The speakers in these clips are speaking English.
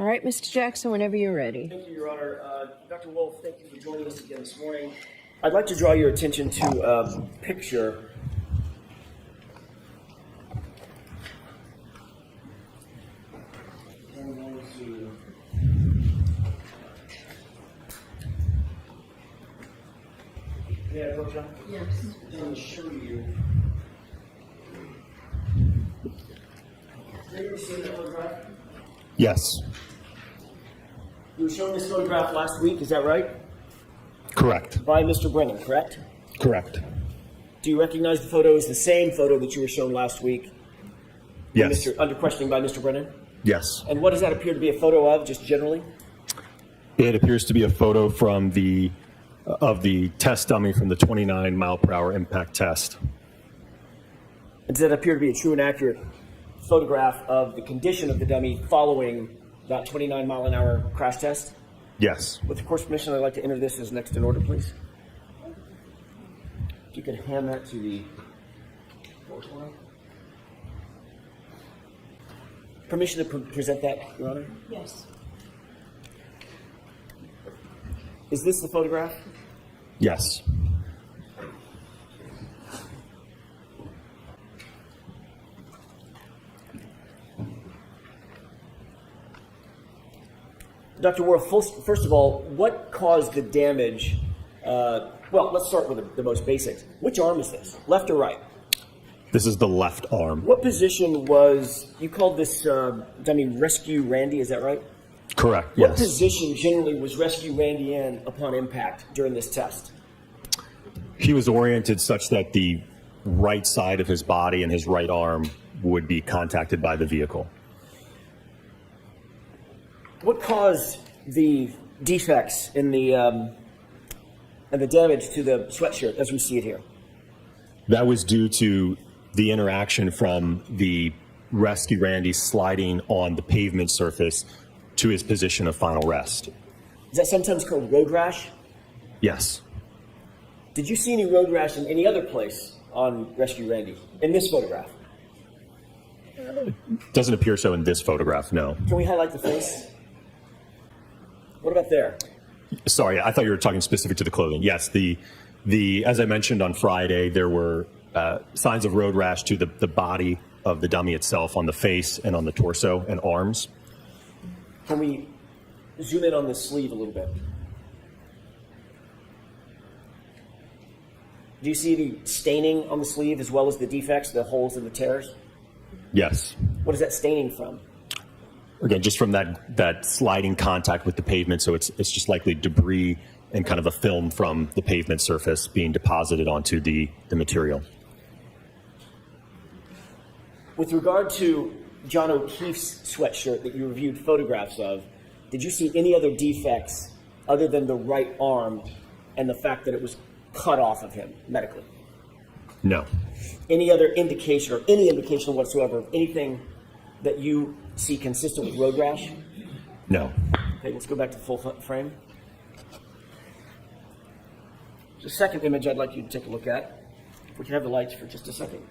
All right, Mr. Jackson, whenever you're ready. Thank you, Your Honor. Dr. Wolfe, thank you for joining us again this morning. I'd like to draw your attention to a picture. Yeah, Coach. Yes. I'm going to show you. Have you seen that photograph? Yes. You were shown this photograph last week, is that right? Correct. By Mr. Brennan, correct? Correct. Do you recognize the photo as the same photo that you were shown last week? Yes. Under questioning by Mr. Brennan? Yes. And what does that appear to be a photo of, just generally? It appears to be a photo from the test dummy from the 29-mile-per-hour impact test. And does that appear to be a true and accurate photograph of the condition of the dummy following that 29-mile-an-hour crash test? Yes. With the court's permission, I'd like to enter this as next in order, please. If you could hand that to the court. Permission to present that, Your Honor? Yes. Is this the photograph? Yes. Dr. Wolfe, first of all, what caused the damage? Well, let's start with the most basics. Which arm is this, left or right? This is the left arm. What position was, you called this dummy Rescue Randy, is that right? Correct, What yes. position generally was Rescue Randy in upon impact during this test? He was oriented such that the right side of his body and his right arm would be contacted by the vehicle. What caused the defects in the and the damage to the sweatshirt as we see it here? That was due to the interaction from the Rescue Randy sliding on the pavement surface to his position of final rest. Is that sometimes called road rash? Yes. Did you see any road rash in any other place on Rescue Randy in this photograph? Doesn't appear so in this photograph, no. Can we highlight the face? What about there? Sorry, I thought you were talking specific to the clothing. Yes, as I mentioned on Friday, there were signs of road rash to the body of the dummy itself, on the face and on the torso and arms. Can we zoom in on the sleeve a little bit? Do you see the staining on the sleeve as well as the defects, the holes and the tears? Yes. What is that staining from? Again, just from that sliding contact with the pavement, so it's just likely debris and kind of a film from the pavement surface being deposited onto the material. With regard to John O'Keefe's sweatshirt that you reviewed photographs of, did you see any other defects other than the right arm and the fact that it was cut off of him medically? No. Any other indication or any indication whatsoever of anything that you see consistent with road rash? No. Okay, let's go back to the full frame. The second image I'd like you to take a look at. If we can have the lights for just a second.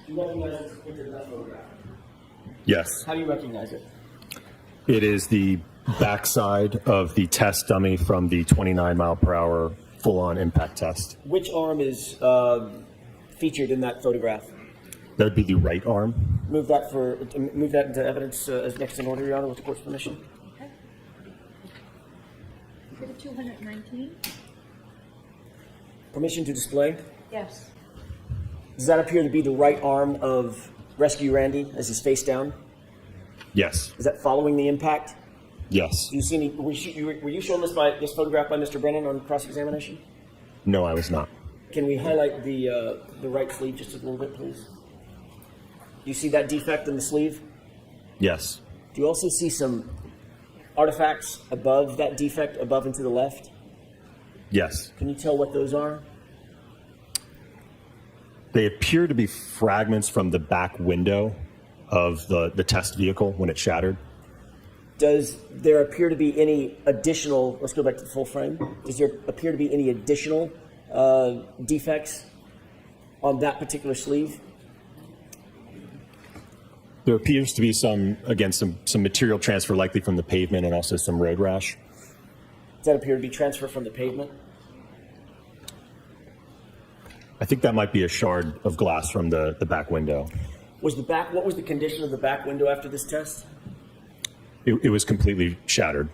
Do you recognize this picture in that photograph? Yes. How do you recognize it? It is the backside of the test dummy from the 29-mile-per-hour full-on impact test. Which arm is featured in that photograph? That would be the right arm. Move that into evidence as next in order, Your Honor, with the court's permission. Okay. Go to 219. Permission to display. Yes. Does that appear to be the right arm of Rescue Randy as he's face down? Yes. Is that following the impact? Yes. Do you see any? Were you shown this photograph by Mr. Brennan on cross-examination? No, I was not. Can we highlight the right sleeve just a little bit, please? Do you see that defect in the sleeve? Yes. Do you also see some artifacts above that defect, above and to the left? Yes. Can you tell what those are? They appear to be fragments from the back window of the test vehicle when it shattered. Does there appear to be any additional, let's go back to the full frame. Does there appear to be any additional defects on that particular sleeve? There appears to be some material transfer, likely from the pavement, and also some road rash. Does that appear to be transfer from the pavement? I think that might be a shard of glass from the back window. What was the condition of the back window after this test? It was completely shattered.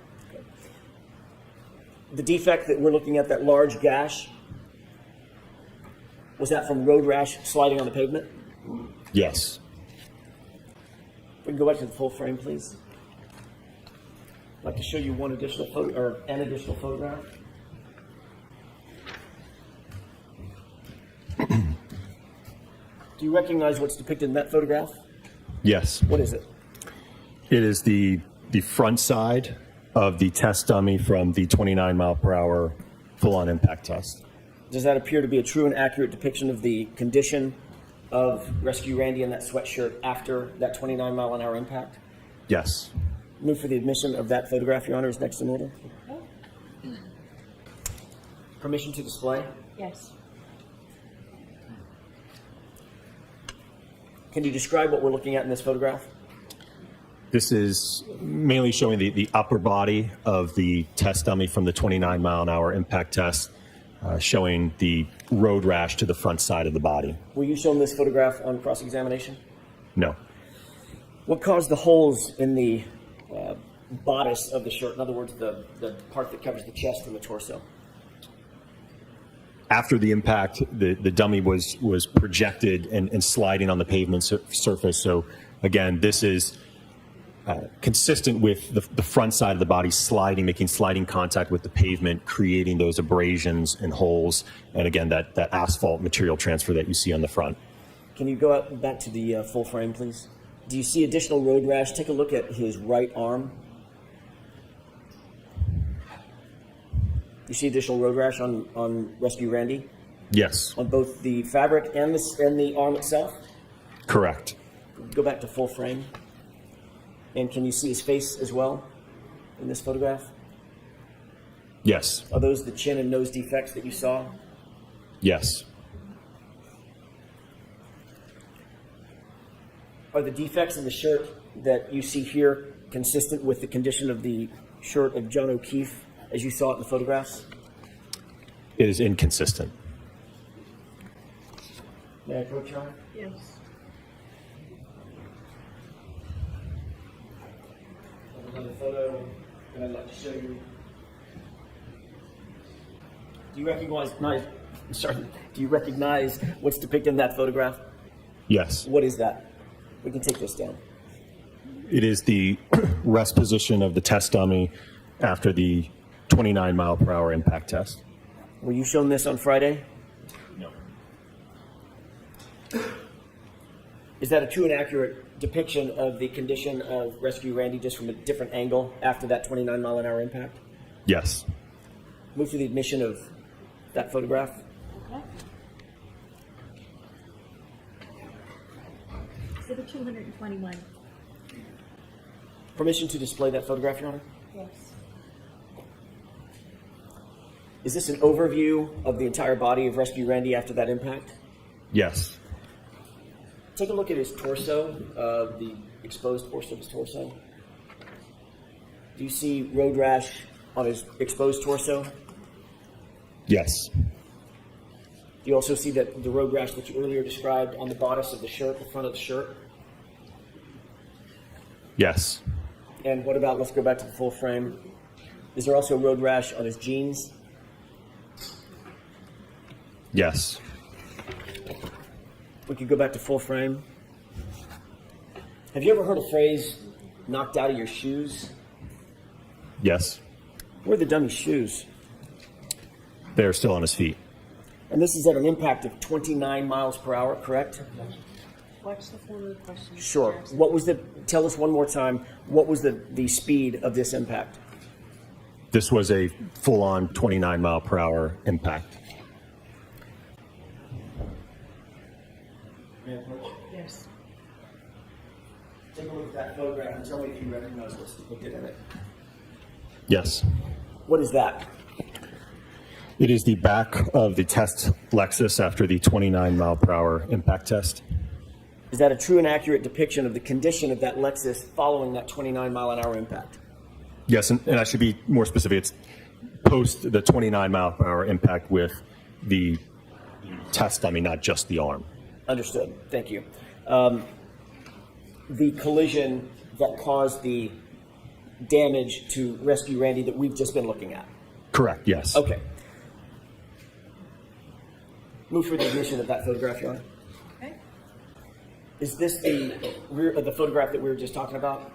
The defect that we're looking at, that large gash, was that from road rash sliding on the pavement? Yes. We can go back to the full frame, please. I'd like to show you an additional photograph. Do you recognize what's depicted in that photograph? Yes. What is it? It is the front side of the test dummy from the 29 mile per hour full-on impact test. Does that appear to be a true and accurate depiction of the condition of Rescue Randy in that sweatshirt after that 29 mile an hour impact? Yes. Move for the admission of that photograph, Your Honor, is next in order. Permission to display? Yes. Can you describe what we're looking at in this photograph? This is mainly showing the upper body of the test dummy from the 29 mile an hour impact test, showing the road rash to the front side of the body. Were you shown this photograph on cross-examination? No. What caused the holes in the bodice of the shirt? In other words, the part that covers the chest and the torso? After the impact, the dummy was projected and sliding on the pavement surface. So again, this is consistent with the front side of the body sliding, making sliding contact with the pavement, creating those abrasions and holes. And again, that asphalt material transfer that you see on the front. Can you go back to the full frame, please? Do you see additional road rash? Take a look at his right arm. You see additional road rash on Rescue Randy? Yes. On both the fabric and the arm itself? Correct. Go back to full frame. And can you see his face as well in this photograph? Yes. Are those the chin and nose defects that you saw? Yes. Are the defects in the shirt that you see here consistent with the condition of the shirt of John O'Keefe as you saw it in the photographs? It is inconsistent. May I approach, Your Honor? Yes. Another photo that I'd like to show you. Do you recognize what's depicted in that photograph? Yes. What is that? We can take this down. It is the rest position of the test dummy after the 29 mile per hour impact test. Were you shown this on Friday? No. Is that a true and accurate depiction of the condition of Rescue Randy just from a different angle after that 29 mile an hour impact? Yes. Move to the admission of that photograph. Okay. Exhibit 221. Permission to display that photograph, Your Honor? Yes. Is this an overview of the entire body of Rescue Randy after that impact? Yes. Take a look at his torso, the exposed portion of his torso. Do you see road rash on his exposed torso? Yes. Do you also see that the road rash that you earlier described on the bodice of the shirt, the front of the shirt? Yes. And what about, let's go back to the full frame. Is there also road rash on his jeans? Yes. We could go back to full frame. Have you ever heard a phrase, knocked out of your shoes? Yes. Where are the dummy's shoes? They're still on his feet. And this is at an impact of 29 miles per hour, correct? Watch the form of the question. Sure. Tell us one more time, what was the speed of this impact? This was a full-on 29 mile per hour impact. Yes. Take a look at that photograph and tell me if you recognize what's depicted in it. Yes. What is that? It is the back of the test Lexus after the 29 mile per hour impact test. Is that a true and accurate depiction of the condition of that Lexus following that 29-mile-an-hour impact? Yes, and I should be more specific. It's post the 29-mile-per-hour impact with the test dummy, not just the arm. Understood. Thank you. The collision that caused the damage to Rescue Randy that we've just been looking at. Correct, yes. Okay. Move for the ignition of that photograph, Your Honor. Okay. Is this the the photograph that we were just talking about?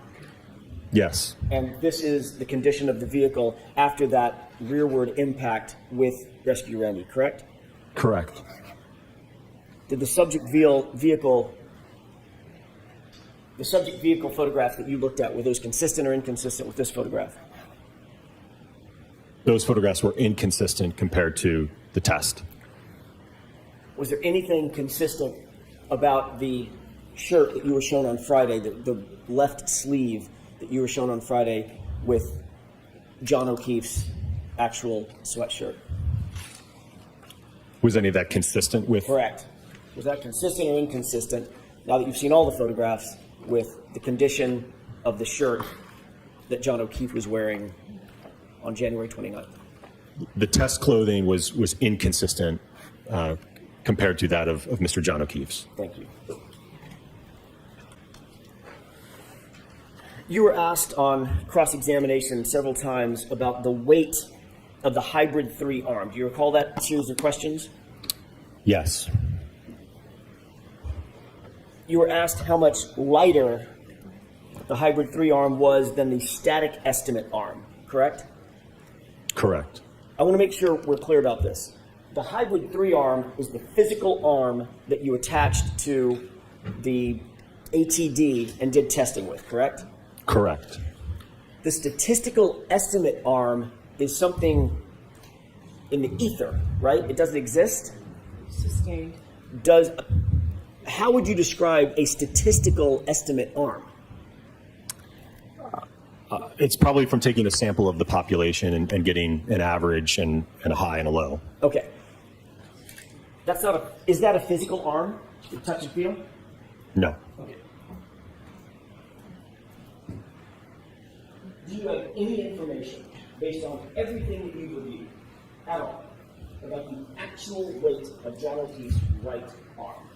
Yes. And this is the condition of the vehicle after that rearward impact with Rescue Randy, correct? Correct. Did the subject vehicle photographs that you looked at, were those consistent or inconsistent with this photograph? Those photographs were inconsistent compared to the test. Was there anything consistent about the shirt that you were shown on Friday, the left sleeve that you were shown on Friday with John O'Keefe's actual sweatshirt? Was any of that consistent with? Correct. Was that consistent or inconsistent, now that you've seen all the photographs, with the condition of the shirt that John O'Keefe was wearing on January 29th? The test clothing was inconsistent compared to that of Mr. John O'Keefe's. Thank you. You were asked on cross-examination several times about the weight of the Hybrid 3 arm. Do you recall that series of questions? Yes. You were asked how much lighter the Hybrid 3 arm was than the static estimate arm, correct? Correct. I want to make sure we're clear about this. The Hybrid 3 arm is the physical arm that you attached to the ATD and did testing with, correct? Correct. The statistical estimate arm is something in the ether, right? It doesn't exist? Sustained. How would you describe a statistical estimate arm? It's probably from taking a sample of the population and getting an average and a high and a low. Okay. Is that a physical arm? You touch and feel? No. Okay. Do you have any information based on everything that you've reviewed at all about the actual weight of John O'Keefe's right arm?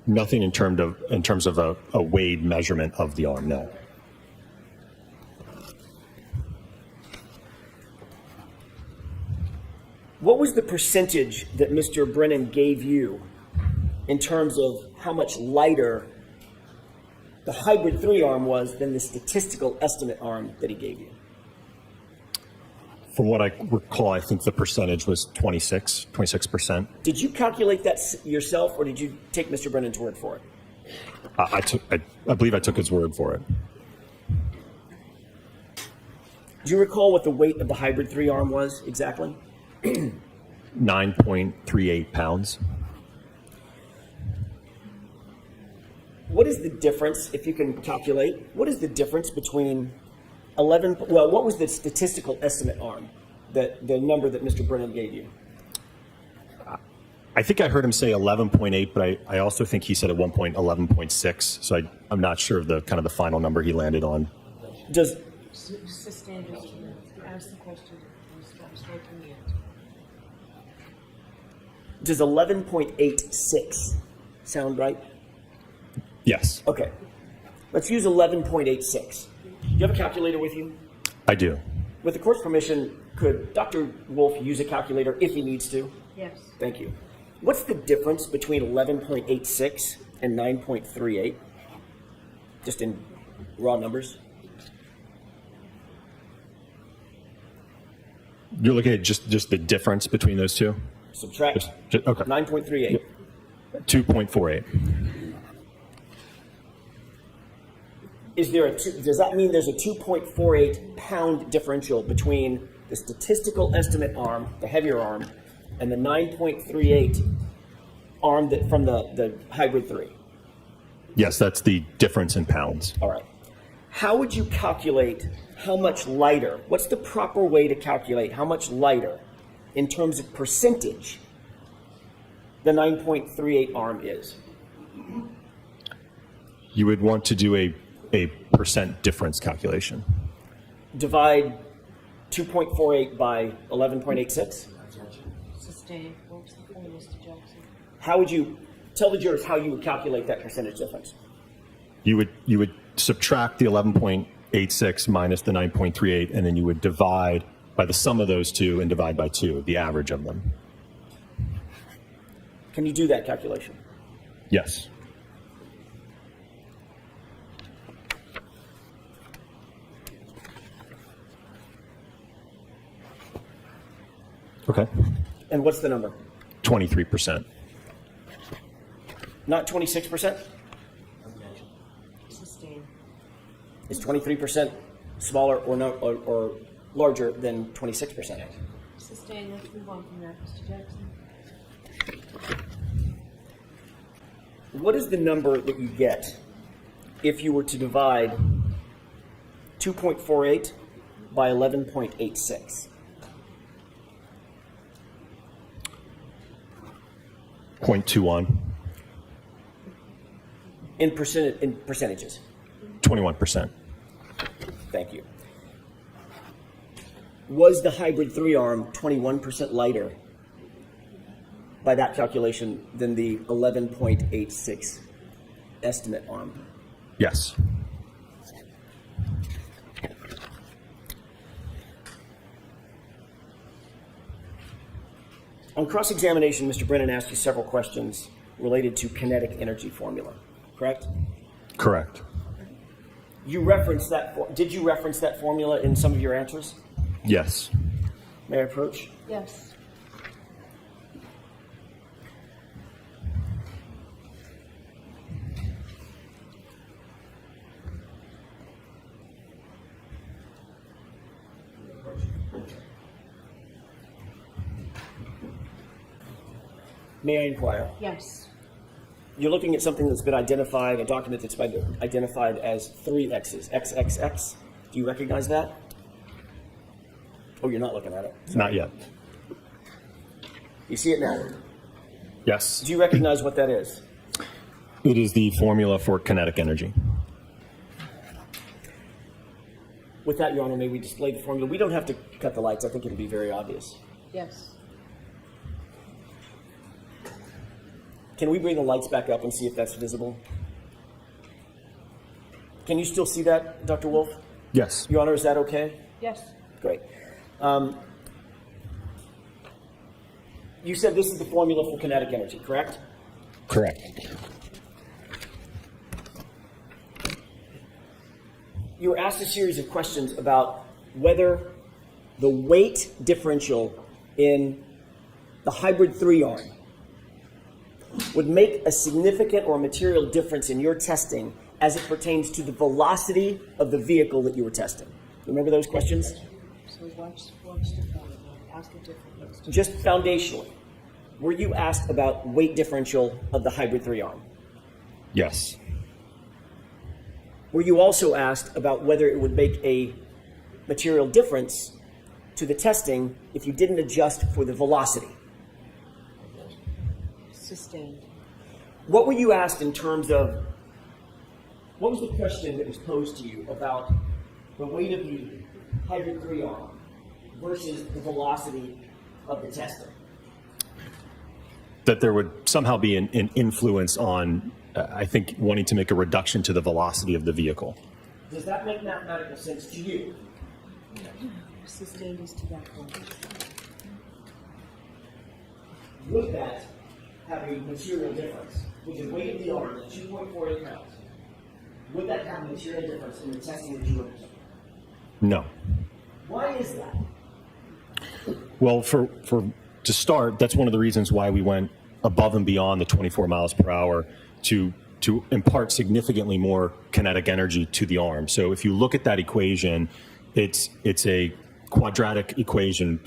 Nothing in terms of a weighed measurement of the arm, no. What was the percentage that Mr. Brennan gave you in terms of how much lighter the Hybrid 3 arm was than the statistical estimate arm that he gave you? From what I recall, I think the percentage was 26%. Did you calculate that yourself, or did you take Mr. Brennan's word for it? I believe I took his word for it. Do you recall what the weight of the Hybrid 3 arm was exactly? 9.38 pounds. What is the difference, if you can calculate, what is the difference between what was the statistical estimate arm, the number that Mr. Brennan gave you? I think I heard him say 11.8, but I also think he said at one point 11.6, so I'm not sure of the kind of the final number he landed on. Sustained estimate. Ask the question. I'm striking the end. Does 11.86 sound right? Yes. Okay. Let's use 11.86. Do you have a calculator with you? I do. With the court's permission, could Dr. Wolfe use a calculator if he needs to? Yes. Thank you. What's the difference between 11.86 and 9.38? Just in raw numbers? You're looking at just the difference between those two? Subtract Okay. 9.38. 2.48. Does that mean there's a 2.48 pound differential between the statistical estimate arm, the heavier arm, and the 9.38 arm from the Hybrid 3? Yes, that's the difference in pounds. All right. How would you calculate how much lighter? What's the proper way to calculate how much lighter, in terms of percentage, the 9.38 arm is? You would want to do a percent difference calculation. Divide 2.48 by 11.86? Sustained. What was the formula, Mr. Jackson? How would you tell the jurors how you would calculate that percentage difference? You would subtract the 11.86 minus the 9.38, and then you would divide by the sum of those two and divide by 2, the average of them. Can you do that calculation? Yes. Okay. And what's the number? 23%. Not 26%? Sustained. Is 23% smaller or no, or larger than 26%? Sustained. Let's move on from that, Mr. Jackson. What is the number that you get if you were to divide 2.48 by 11.86? 0.21. In percentages? 21%. Thank you. Was the hybrid 3-arm 21% lighter by that calculation than the 11.86 estimate arm? Yes. On cross-examination, Mr. Brennan asked you several questions related to kinetic energy formula, correct? Correct. You referenced that. Did you reference that formula in some of your answers? Yes. May I approach? Yes. May I inquire? Yes. You're looking at something that's been identified, a document that's been identified as 3 X's, XXX. Do you recognize that? Oh, you're not looking at it. Not yet. You see it now. Yes. Do you recognize what that is? It is the formula for kinetic energy. With that, Your Honor, may we display the formula? We don't have to cut the lights. I think it'll be very obvious. Yes. Can we bring the lights back up and see if that's visible? Can you still see that, Dr. Wolfe? Yes. Your Honor, is that okay? Yes. Great. You said this is the formula for kinetic energy, correct? Correct. You were asked a series of questions about whether the weight differential in the hybrid 3-arm would make a significant or material difference in your testing as it pertains to the velocity of the vehicle that you were testing. Remember those questions? So watch the formula. Ask a different question. Just foundationally, were you asked about weight differential of the hybrid 3-arm? Yes. Were you also asked about whether it would make a material difference to the testing if you didn't adjust for the velocity? Sustained. What were you asked in terms of, what was the question that was posed to you about the weight of the hybrid 3-arm versus the velocity of the testing? That there would somehow be an influence on, I think, wanting to make a reduction to the velocity of the vehicle. Does that make mathematical sense to you? Sustained is to that point. Would that have a material difference? With the weight of the arm, 2.48 pounds, would that have a material difference in the testing that you were doing? No. Why is that? Well, to start, that's one of the reasons why we went above and beyond the 24 miles per hour to impart significantly more kinetic energy to the arm. So if you look at that equation, it's a quadratic equation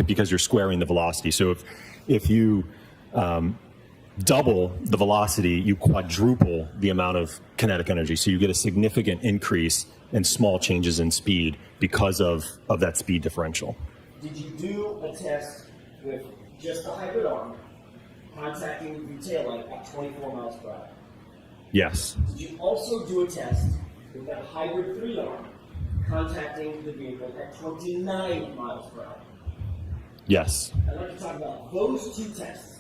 because you're squaring the velocity. So if you double the velocity, you quadruple the amount of kinetic energy. So you get a significant increase in small changes in speed because of that speed differential. Did you do a test with just the hybrid arm contacting the tail light at 24 miles per hour? Yes. Did you also do a test with that hybrid 3-arm contacting the vehicle at 29 miles per hour? Yes. I'd like to talk about those two tests.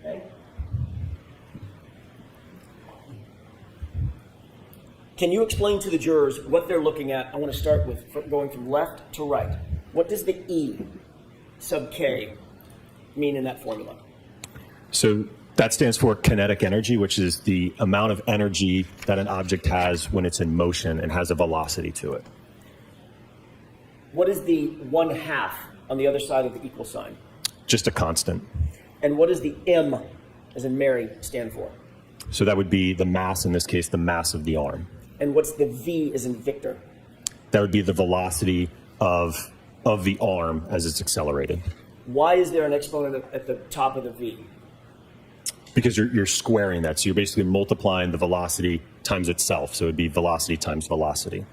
Okay? Can you explain to the jurors what they're looking at? I want to start with going from left to right. What does the E sub K mean in that formula? So that stands for kinetic energy, which is the amount of energy that an object has when it's in motion and has a velocity to it. What is the 1/2 on the other side of the equal sign? Just a constant. And what does the M, as in Mary, stand for? So that would be the mass, in this case, the mass of the arm. And what's the V, as in Victor? That would be the velocity of the arm as it's accelerated. Why is there an exponent at the top of the V? Because you're squaring that. So you're basically multiplying the velocity times itself. So it would be velocity times velocity.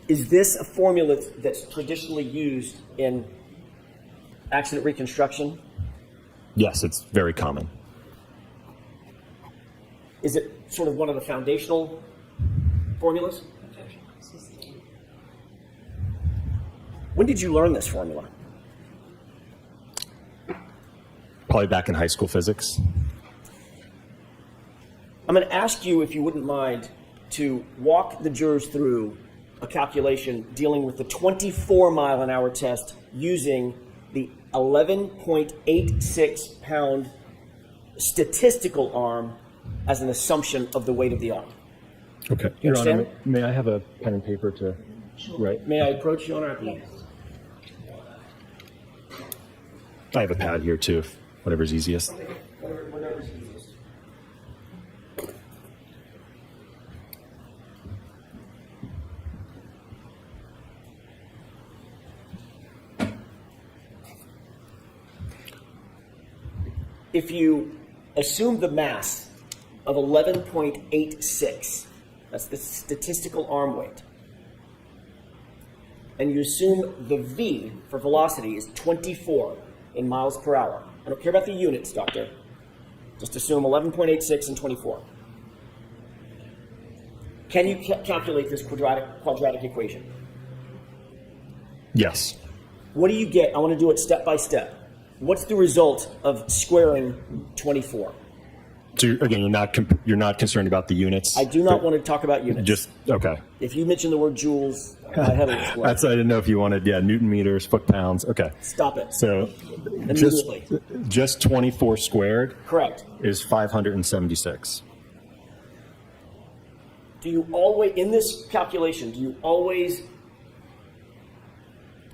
Is this a formula that's traditionally used in accident reconstruction? Yes, it's very common. Is it sort of one of the foundational formulas? When did you learn this formula? Probably back in high school physics. I'm going to ask you, if you wouldn't mind, to walk the jurors through a calculation dealing with the 24-mile-an-hour test using the 11.86 pound statistical arm as an assumption of the weight of the arm. Okay. You understand? May I have a pen and paper to write? May I approach you, Your Honor? I have a pad here too, if whatever's easiest. Whatever's easiest. If you assume the mass of 11.86, that's the statistical arm weight, and you assume the V for velocity is 24 in miles per hour. I don't care about the units, doctor. Just assume 11.86 and 24. Can you calculate this quadratic equation? Yes. What do you get? I want to do it step by step. What's the result of squaring 24? So again, you're not concerned about the units. I do not want to talk about units. Just okay. If you mention the word joules, my head will explode. That's I didn't know if you wanted Newton meters, foot pounds. Okay. Stop it. So Immediately. just 24 squared Correct. is 576. Do you always, in this calculation, do you always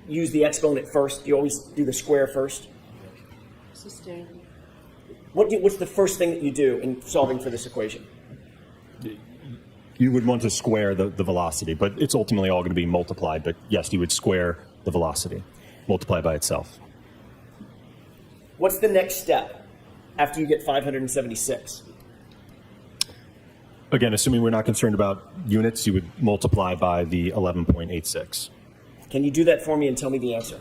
use the exponent first? Do you always do the square first? Sustained. What's the first thing that you do in solving for this equation? You would want to square the velocity, but it's ultimately all going to be multiplied. But yes, you would square the velocity, multiply by itself. What's the next step after you get 576? Again, assuming we're not concerned about units, you would multiply by the 11.86. Can you do that for me and tell me the answer?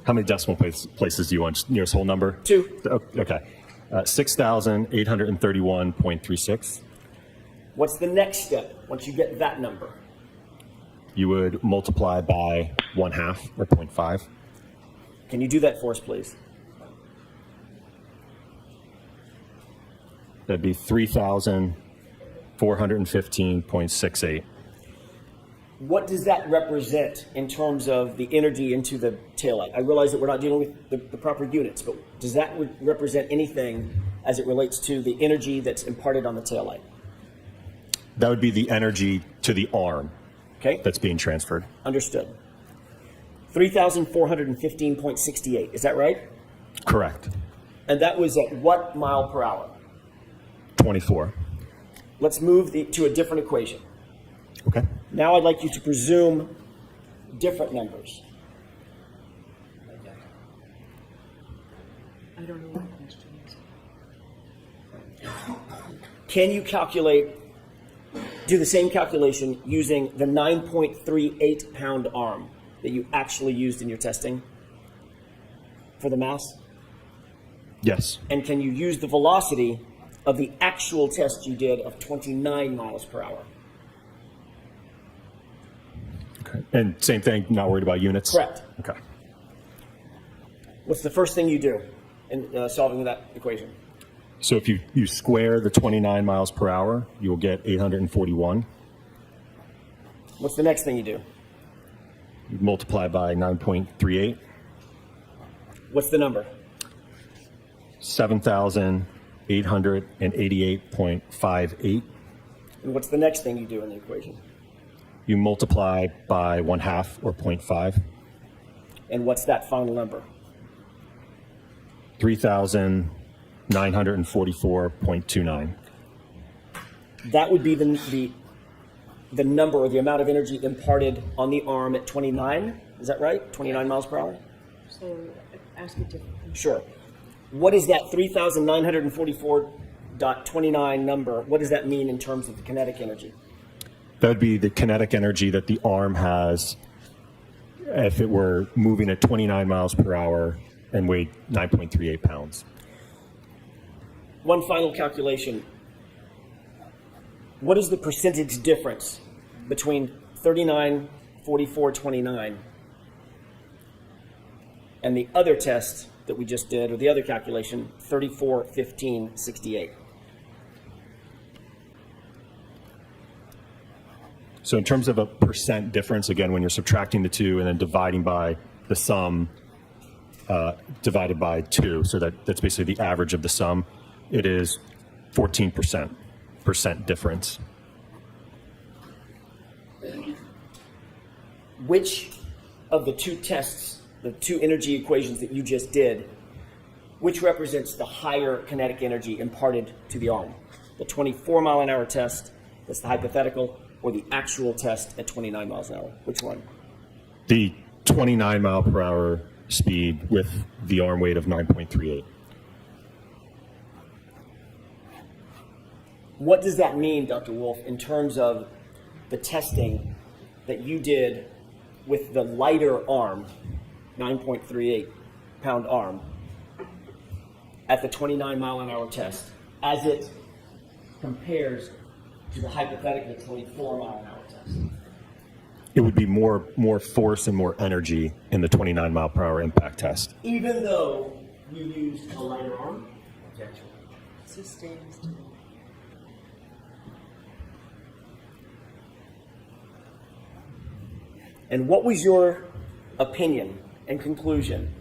How many decimal places do you want? Nearest whole number? 2. Okay. 6,831.36. What's the next step once you get that number? You would multiply by 1/2 or 0.5. Can you do that for us, please? That'd be 3,415.68. What does that represent in terms of the energy into the taillight? I realize that we're not dealing with the proper units, but does that represent anything as it relates to the energy that's imparted on the taillight? That would be the energy to the arm Okay, that's being transferred. understood. 3,415.68, is that right? Correct. And that was at what mile per hour? 24. Let's move to a different equation. Okay. Now I'd like you to presume different numbers. I don't know what the question is. Can you do the same calculation using the 9.38 pound arm that you actually used in your testing for the mass? Yes. And can you use the velocity of the actual test you did of 29 miles per hour? Okay. And same thing, not worried about units? Correct. Okay. What's the first thing you do in solving that equation? So if you square the 29 miles per hour, you'll get 841. What's the next thing you do? You multiply by 9.38, What's the number? 7,888.58. And what's the next thing you do in the equation? You multiply by 1/2 or 0.5, And what's that final number? 3,944.29. That would be the number or the amount of energy imparted on the arm at 29. Is that right? 29 miles per hour? So ask it differently. Sure. What is that 3,944.29 number? What does that mean in terms of the kinetic energy? That would be the kinetic energy that the arm has if it were moving at 29 miles per hour and weighed 9.38 pounds. One final calculation. What is the percentage difference between 39, 44, 29 and the other test that we just did, or the other calculation, 34, 15, 68? So in terms of a percent difference, again, when you're subtracting the two and then dividing by the sum divided by 2, so that's basically the average of the sum, it is 14% difference. Which of the two tests, the two energy equations that you just did, which represents the higher kinetic energy imparted to the arm? The 24 mile an hour test, that's the hypothetical, or the actual test at 29 miles an hour? Which one? The 29 mile per hour speed with the arm weight of 9.38. What does that mean, Dr. Wolfe, in terms of the testing that you did with the lighter arm, 9.38 pound arm, at the 29 mile an hour test, as it compares to the hypothetical 24 mile an hour test? It would be more force and more energy in the 29 mile per hour impact test. Even though you used a lighter arm? Sustains. And what was your opinion and conclusion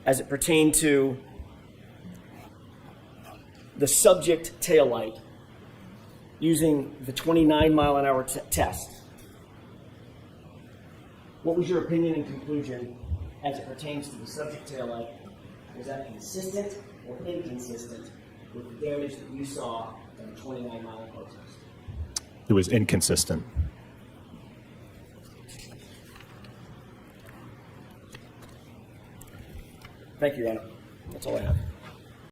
as it pertained to the subject taillight using the 29 mile an hour test? What was your opinion and conclusion as it pertains to the subject taillight? Was that consistent or inconsistent with the damage that you saw in the 29 mile an hour test? It was inconsistent. Thank you, Your Honor. That's all I have.